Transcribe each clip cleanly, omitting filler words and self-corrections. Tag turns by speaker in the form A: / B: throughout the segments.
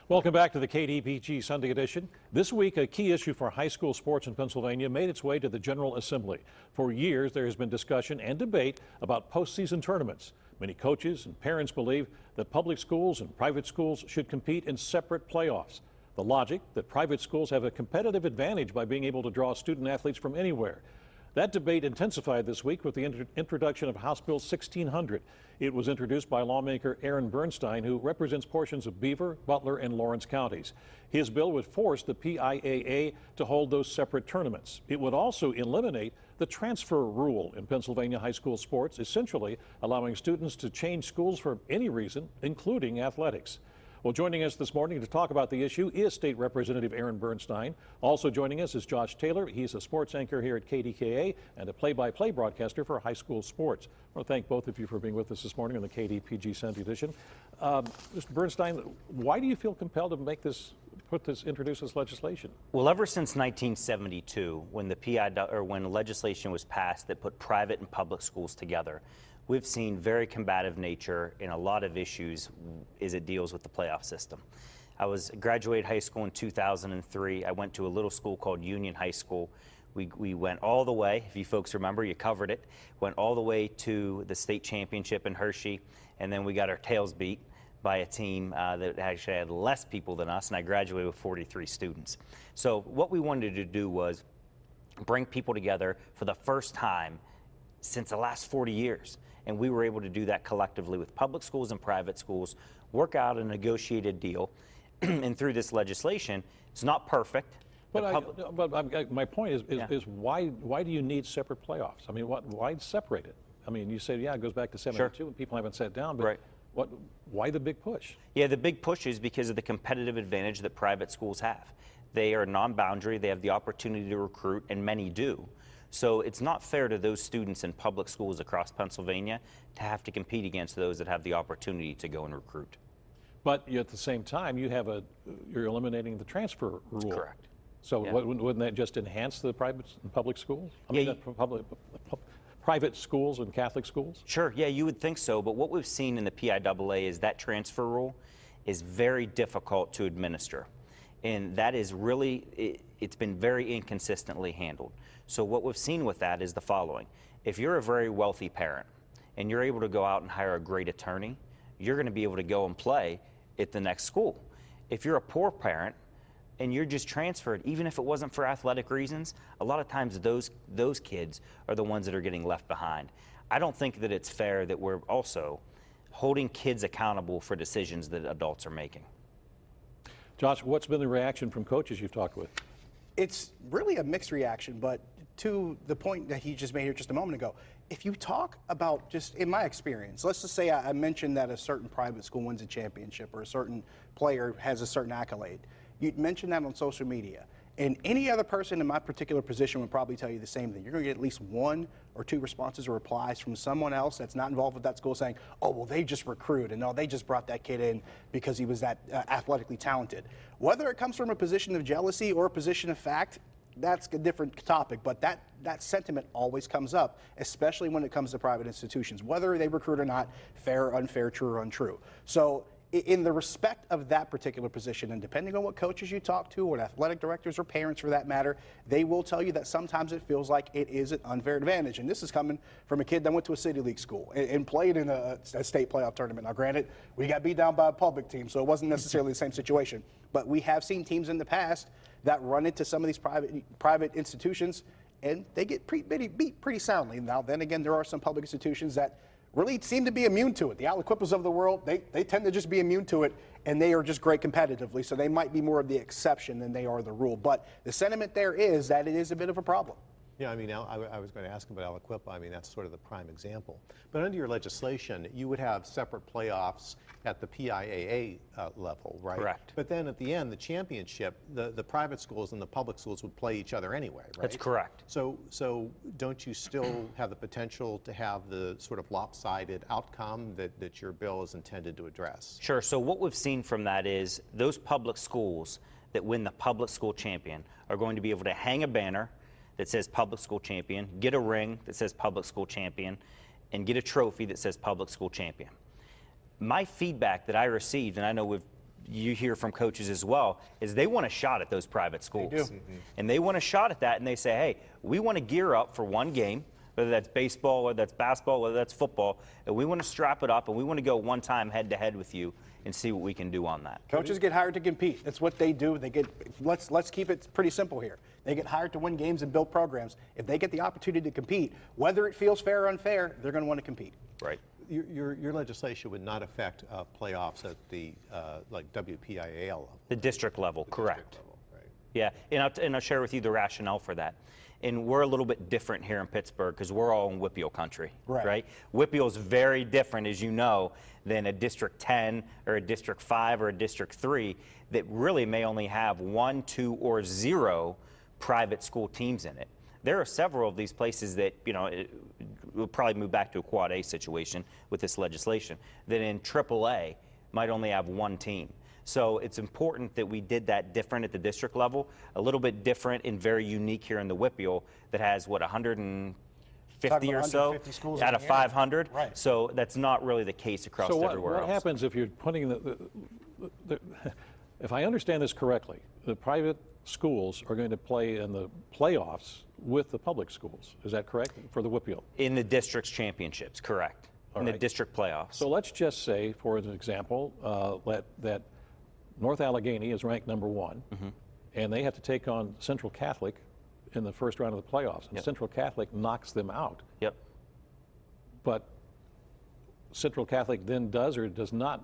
A: Welcome back to the KDPG Sunday edition. This week, a key issue for high school sports in Pennsylvania made its way to the General Assembly. For years, there has been discussion and debate about postseason tournaments. Many coaches and parents believe that public schools and private schools should compete in separate playoffs. The logic that private schools have a competitive advantage by being able to draw student athletes from anywhere. That debate intensified this week with the introduction of House Bill 1600. It was introduced by lawmaker Aaron Bernstein, who represents portions of Beaver, Butler, and Lawrence counties. His bill would force the PIAA to hold those separate tournaments. It would also eliminate the transfer rule in Pennsylvania high school sports, essentially allowing students to change schools for any reason, including athletics. Well, joining us this morning to talk about the issue is State Representative Aaron Bernstein. Also joining us is Josh Taylor. He's a sports anchor here at KDKA and a play-by-play broadcaster for high school sports. I want to thank both of you for being with us this morning on the KDPG Sunday edition. Mr. Bernstein, why do you feel compelled to introduce this legislation?
B: Well, ever since 1972, when when legislation was passed that put private and public schools together, we've seen very combative nature in a lot of issues as it deals with the playoff system. I graduated high school in 2003. I went to a little school called Union High School. We went all the way, if you folks remember, you covered it, went all the way to the state championship in Hershey, and then we got our tails beat by a team that actually had less people than us, and I graduated with 43 students. So what we wanted to do was bring people together for the first time since the last 40 years. And we were able to do that collectively with public schools and private schools, work out a negotiated deal. And through this legislation, it's not perfect.
A: But my point is why do you need separate playoffs? I mean, why separate it? I mean, you say, yeah, it goes back to 72
B: Sure.
A: and people haven't sat down, but
B: right.
A: Why the big push?
B: Yeah, the big push is because of the competitive advantage that private schools have. They are non-boundary, they have the opportunity to recruit, and many do. So it's not fair to those students in public schools across Pennsylvania to have to compete against those that have the opportunity to go and recruit.
A: But at the same time, you're eliminating the transfer rule.
B: That's correct.
A: So
B: Yeah.
A: wouldn't that just enhance the private and public schools? I mean,
B: Yeah,
A: private schools and Catholic schools?
B: Sure, yeah, you would think so, but what we've seen in the PIAA is that transfer rule is very difficult to administer. And that is really, it's been very inconsistently handled. So what we've seen with that is the following. If you're a very wealthy parent and you're able to go out and hire a great attorney, you're going to be able to go and play at the next school. If you're a poor parent and you're just transferred, even if it wasn't for athletic reasons, a lot of times those kids are the ones that are getting left behind. I don't think that it's fair that we're also holding kids accountable for decisions that adults are making.
A: Josh, what's been the reaction from coaches you've talked with?
C: It's really a mixed reaction, but to the point that he just made here just a moment ago, if you talk about, just in my experience, let's just say I mentioned that a certain private school wins a championship or a certain player has a certain accolade. You'd mention that on social media. And any other person in my particular position would probably tell you the same thing. You're going to get at least 1 or 2 responses or replies from someone else that's not involved with that school saying, oh, well, they just recruited, and no, they just brought that kid in because he was that athletically talented. Whether it comes from a position of jealousy or a position of fact, that's a different topic, but that sentiment always comes up, especially when it comes to private institutions, whether they recruit or not, fair or unfair, true or untrue. So in the respect of that particular position, and depending on what coaches you talk to, or athletic directors or parents for that matter, they will tell you that sometimes it feels like it is an unfair advantage. And this is coming from a kid that went to a city league school and played in a state playoff tournament. Now, granted, we got beat down by a public team, so it wasn't necessarily the same situation. But we have seen teams in the past that run into some of these private institutions, and they get beat pretty soundly. Now, then again, there are some public institutions that really seem to be immune to it. The Aliquippas of the world, they tend to just be immune to it, and they are just great competitively, so they might be more of the exception than they are the rule. But the sentiment there is that it is a bit of a problem.
D: Yeah, I mean, I was going to ask about Aliquippa. I mean, that's sort of the prime example. But under your legislation, you would have separate playoffs at the PIAA level, right?
B: Correct.
D: But then at the end, the championship, the private schools and the public schools would play each other anyway, right?
B: That's correct.
D: So don't you still have the potential to have the sort of lopsided outcome that your bill is intended to address?
B: Sure. So what we've seen from that is those public schools that win the public school champion are going to be able to hang a banner that says public school champion, get a ring that says public school champion, and get a trophy that says public school champion. My feedback that I received, and I know we've you hear from coaches as well, is they want a shot at those private schools.
C: They do.
B: And they want a shot at that, and they say, hey, we want to gear up for one game, whether that's baseball, whether that's basketball, whether that's football, and we want to strap it up, and we want to go one time head-to-head with you and see what we can do on that.
C: Coaches get hired to compete. That's what they do. They get. Let's keep it pretty simple here. They get hired to win games and build programs. If they get the opportunity to compete, whether it feels fair or unfair, they're going to want to compete.
B: Right.
D: Your legislation would not affect playoffs at the like WPIAL level.
B: The district level, correct.
D: District level, right.
B: Yeah, and I'll share with you the rationale for that. And we're a little bit different here in Pittsburgh because we're all in WPIAL country, right? WPIAL is very different, as you know, than a District 10 or a District 5 or a District 3 that really may only have 1, 2, or 0 private school teams in it. There are several of these places that, you know, we'll probably move back to a Quad A situation with this legislation, that in AAA might only have 1 team. So it's important that we did that different at the district level, a little bit different and very unique here in the WPIAL that has, what, 150 or so out of 500?
C: Right.
B: So that's not really the case across everywhere else.
A: What happens if you're putting if I understand this correctly, the private schools are going to play in the playoffs with the public schools. Is that correct for the WPIAL?
B: In the district's championships, correct. In the district playoffs.
A: So let's just say, for an example, that North Allegheny is ranked number 1, and they have to take on Central Catholic in the first round of the playoffs. And Central Catholic knocks them out.
B: Yep.
A: But Central Catholic then does or does not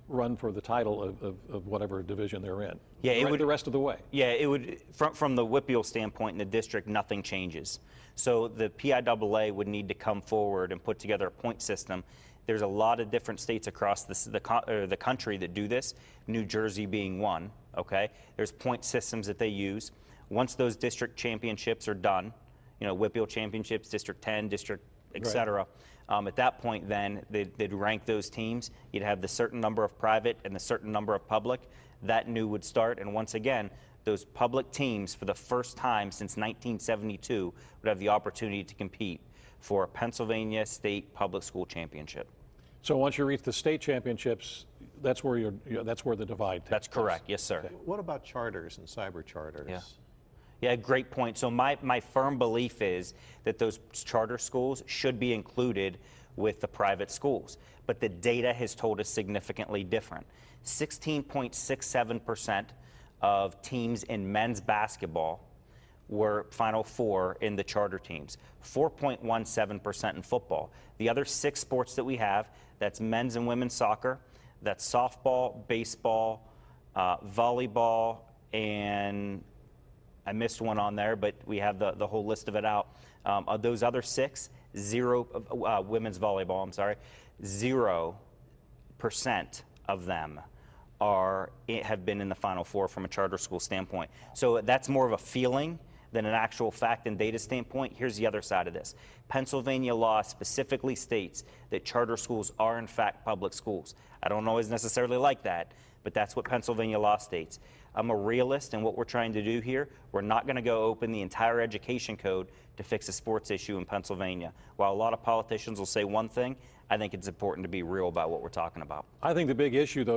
A: run for the title of whatever division they're in.
B: Yeah, it would
A: the rest of the way.
B: Yeah, it would. From the WPIAL standpoint in the district, nothing changes. So the PIAA would need to come forward and put together a point system. There's a lot of different states across the country that do this, New Jersey being one, okay? There's point systems that they use. Once those district championships are done, you know, WPIAL championships, District 10, District, et cetera, at that point then, they'd rank those teams. You'd have the certain number of private and the certain number of public. That new would start, and once again, those public teams, for the first time since 1972, would have the opportunity to compete for a Pennsylvania State Public School Championship.
A: So once you reach the state championships, that's where that's where the divide takes
B: That's correct, yes, sir.
A: Okay.
D: What about charters and cyber charters?
B: Yeah, great point. So my firm belief is that those charter schools should be included with the private schools, but the data has told us significantly different. 16.67% of teams in men's basketball were Final Four in the charter teams, 4.17% in football. The other 6 sports that we have, that's men's and women's soccer, that's softball, baseball, volleyball, and I missed one on there, but we have the whole list of it out. Of those other 6, 0, women's volleyball, I'm sorry, 0% of them have been in the Final Four from a charter school standpoint. So that's more of a feeling than an actual fact and data standpoint. Here's the other side of this. Pennsylvania law specifically states that charter schools are in fact public schools. I don't always necessarily like that, but that's what Pennsylvania law states. I'm a realist, and what we're trying to do here, we're not going to go open the entire education code to fix a sports issue in Pennsylvania. While a lot of politicians will say one thing, I think it's important to be real about what we're talking about.
A: I think the big issue, though,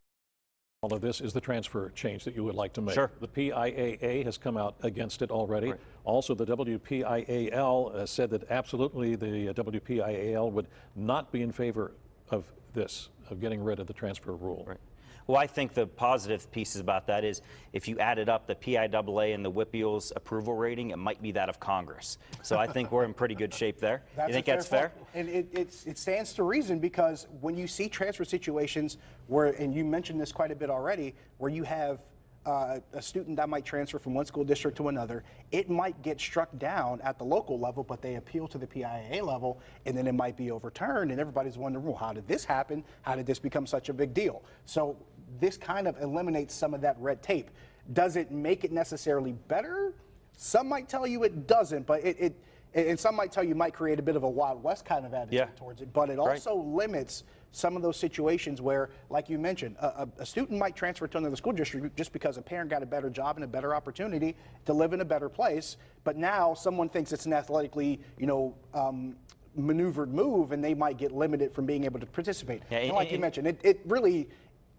A: all of this is the transfer change that you would like to make.
B: Sure.
A: The PIAA has come out against it already.
B: Right.
A: Also, the WPIAL said that absolutely the WPIAL would not be in favor of this, of getting rid of the transfer rule.
B: Right. Well, I think the positive pieces about that is if you added up the PIAA and the WPIAL's approval rating, it might be that of Congress. So I think we're in pretty good shape there. You think that's fair?
C: And it stands to reason, because when you see transfer situations where, and you mentioned this quite a bit already, where you have a student that might transfer from one school district to another, it might get struck down at the local level, but they appeal to the PIAA level, and then it might be overturned, and everybody's wondering, well, how did this happen? How did this become such a big deal? So this kind of eliminates some of that red tape. Does it make it necessarily better? Some might tell you it doesn't, but and some might tell you it might create a bit of a Wild West kind of attitude towards it, but it also limits some of those situations where, like you mentioned, a student might transfer to another school district just because a parent got a better job and a better opportunity to live in a better place, but now someone thinks it's an athletically, maneuvered move, and they might get limited from being able to participate.
B: Yeah,
C: and like you mentioned, it really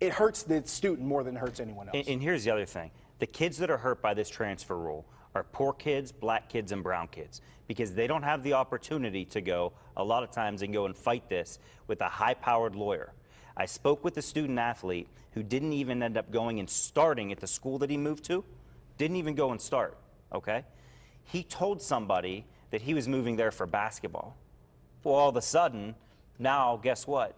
C: it hurts the student more than it hurts anyone else.
B: And here's the other thing. The kids that are hurt by this transfer rule are poor kids, black kids, and brown kids, because they don't have the opportunity to go, a lot of times, and go and fight this with a high-powered lawyer. I spoke with a student athlete who didn't even end up going and starting at the school that he moved to, didn't even go and start, okay? He told somebody that he was moving there for basketball. Well, all of a sudden, now, guess what?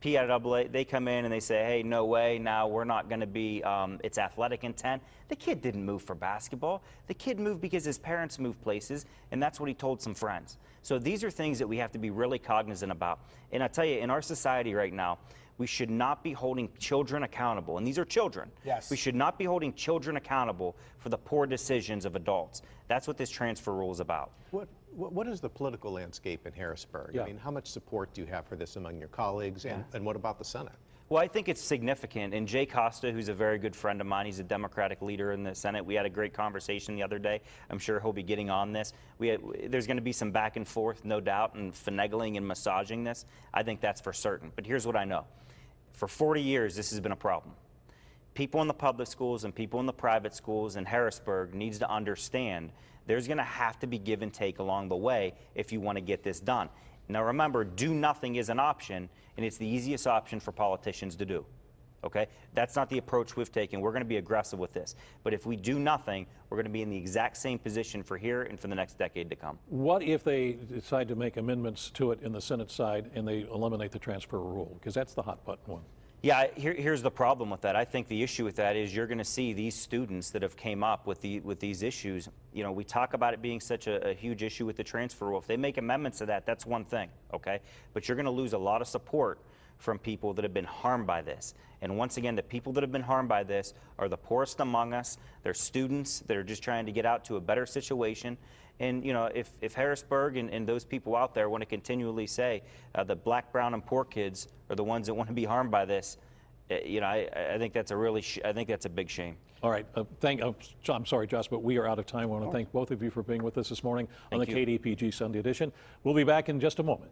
B: PIAA, they come in and they say, hey, no way, now we're not going to be, it's athletic intent. The kid didn't move for basketball. The kid moved because his parents moved places, and that's what he told some friends. So these are things that we have to be really cognizant about. And I tell you, in our society right now, we should not be holding children accountable, and these are children.
C: Yes.
B: We should not be holding children accountable for the poor decisions of adults. That's what this transfer rule is about.
D: What is the political landscape in Harrisburg?
A: Yeah.
D: I mean, how much support do you have for this among your colleagues, and what about the Senate?
B: Well, I think it's significant. And Jay Costa, who's a very good friend of mine, he's a Democratic leader in the Senate. We had a great conversation the other day. I'm sure he'll be getting on this. There's going to be some back and forth, no doubt, and finagling and massaging this. I think that's for certain. But here's what I know. For 40 years, this has been a problem. People in the public schools and people in the private schools in Harrisburg needs to understand there's going to have to be give and take along the way if you want to get this done. Now remember, do nothing is an option, and it's the easiest option for politicians to do. Okay? That's not the approach we've taken. We're going to be aggressive with this. But if we do nothing, we're going to be in the exact same position for here and for the next decade to come.
A: What if they decide to make amendments to it in the Senate side and they eliminate the transfer rule? Because that's the hot button one.
B: Yeah, here's the problem with that. I think the issue with that is you're going to see these students that have came up with these issues. You know, we talk about it being such a huge issue with the transfer rule. If they make amendments to that, that's one thing, okay? But you're going to lose a lot of support from people that have been harmed by this. And once again, the people that have been harmed by this are the poorest among us. They're students that are just trying to get out to a better situation. And, you know, if Harrisburg and those people out there want to continually say the black, brown, and poor kids are the ones that want to be harmed by this, you know, I think that's I think that's a big shame.
A: All right. I'm sorry, Josh, but we are out of time. I want to thank both of you for being with us this morning on the KDPG Sunday edition. We'll be back in just a moment.